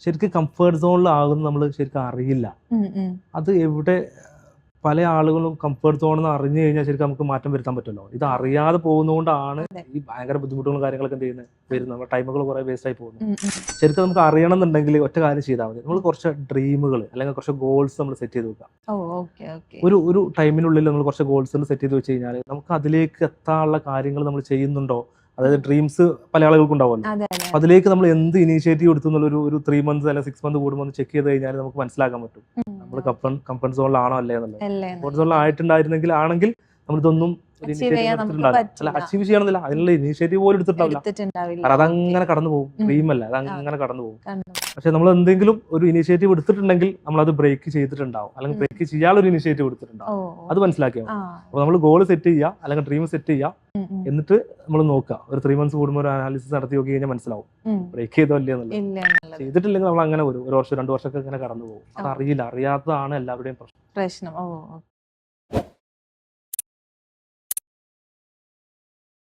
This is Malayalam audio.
ശരിക്കും കംഫർട്ട് സോണിലാകുന്ന നമ്മൾ ശരിക്കും അറിയില്ല. അത് എവിടെ പല ആളുകളും കംഫർട്ട് സോണെന്ന് അറിഞ്ഞു കഴിഞ്ഞാൽ ശരിക്കും നമുക്ക് മാറ്റം വരുത്താൻ പറ്റുമല്ലോ. ഇത് അറിയാതെ പോകുന്നതുകൊണ്ടാണ് ഈ ഭയങ്കര ബുദ്ധിമുട്ടുകളും കാര്യങ്ങളൊക്കെ എന്ത് ചെയ്യുന്നത് വരുന്നത്. നമ്മുടെ ടൈമുകൾ കുറെ വേസ്റ്റ് ആയി പോകുന്നു. ശരിക്കും നമുക്ക് അറിയണം എന്നുണ്ടെങ്കിൽ ഒറ്റ കാര്യം ചെയ്താൽ മതി. നമ്മൾ കുറച്ച് ഡ്രീമുകൾ അല്ലെങ്കിൽ കുറച്ച് ഗോൾസ് നമ്മൾ സെറ്റ് ചെയ്ത് വെക്കാം. ഒരു ടൈമിനുള്ളിൽ നമ്മൾ കുറച്ച് ഗോൾസുകൾ സെറ്റ് ചെയ്ത് വെച്ച് കഴിഞ്ഞാൽ നമുക്ക് അതിലേക്ക് എത്താനുള്ള കാര്യങ്ങൾ നമ്മൾ ചെയ്യുന്നുണ്ടോ, അതായത് ഡ്രീംസ് പല ആളുകൾക്കും ഉണ്ടാവുമല്ലോ. അപ്പൊ അതിലേക്ക് നമ്മൾ എന്ത് ഇനീഷ്യേറ്റീവ് എടുത്തു എന്നുള്ള ഒരു 3 months അല്ലെങ്കിൽ 6 months കൂടുമ്പോൾ ചെക്ക് ചെയ്ത് കഴിഞ്ഞാൽ നമുക്ക് മനസ്സിലാക്കാൻ പറ്റും നമ്മൾ കംഫർട്ട് സോണിലാണോ അല്ലേ എന്നുള്ളത്. കംഫർട്ട് സോണിൽ ആയിട്ടുണ്ടായിരുന്നെങ്കിൽ ആണെങ്കിൽ നമ്മളിതൊന്നും അച്ചീവ് ചെയ്യണമെന്നില്ല, അതിനുള്ള ഇനീഷ്യേറ്റീവ് പോലും എടുത്തിട്ടുണ്ടാവില്ല. കാരണം അതങ്ങനെ കടന്നു പോകും. ഡ്രീം അല്ല, അതങ്ങനെ കടന്നു പോകും. പക്ഷെ നമ്മൾ എന്തെങ്കിലും ഒരു ഇനീഷ്യേറ്റീവ് എടുത്തിട്ടുണ്ടെങ്കിൽ നമ്മൾ അത് ബ്രേക്ക് ചെയ്തിട്ടുണ്ടാവും, അല്ലെങ്കിൽ ബ്രേക്ക് ചെയ്യാനുള്ള ഒരു ഇനീഷ്യേറ്റീവ് എടുത്തിട്ടുണ്ടാവും. അത് മനസ്സിലാക്കിയാൽ മതി. അപ്പൊ നമ്മൾ ഗോൾ സെറ്റ് ചെയ്യുക അല്ലെങ്കിൽ ഡ്രീം സെറ്റ് ചെയ്യുക, എന്നിട്ട് നമ്മൾ നോക്കുക. ഒരു 3 months കൂടുമ്പോൾ ഒരു അനാലിസിസ് നടത്തി നോക്കി കഴിഞ്ഞാൽ മനസ്സിലാവും ബ്രേക്ക് ചെയ്തോ ഇല്ല എന്നുള്ളത്. ചെയ്തിട്ടില്ലെങ്കിൽ നമ്മൾ അങ്ങനെ 1 വർഷം 2 വർഷമൊക്കെ ഇങ്ങനെ കടന്നു പോകും. അത് അറിയില്ല, അറിയാത്തതാണ് എല്ലാവരുടെയും പ്രശ്നം.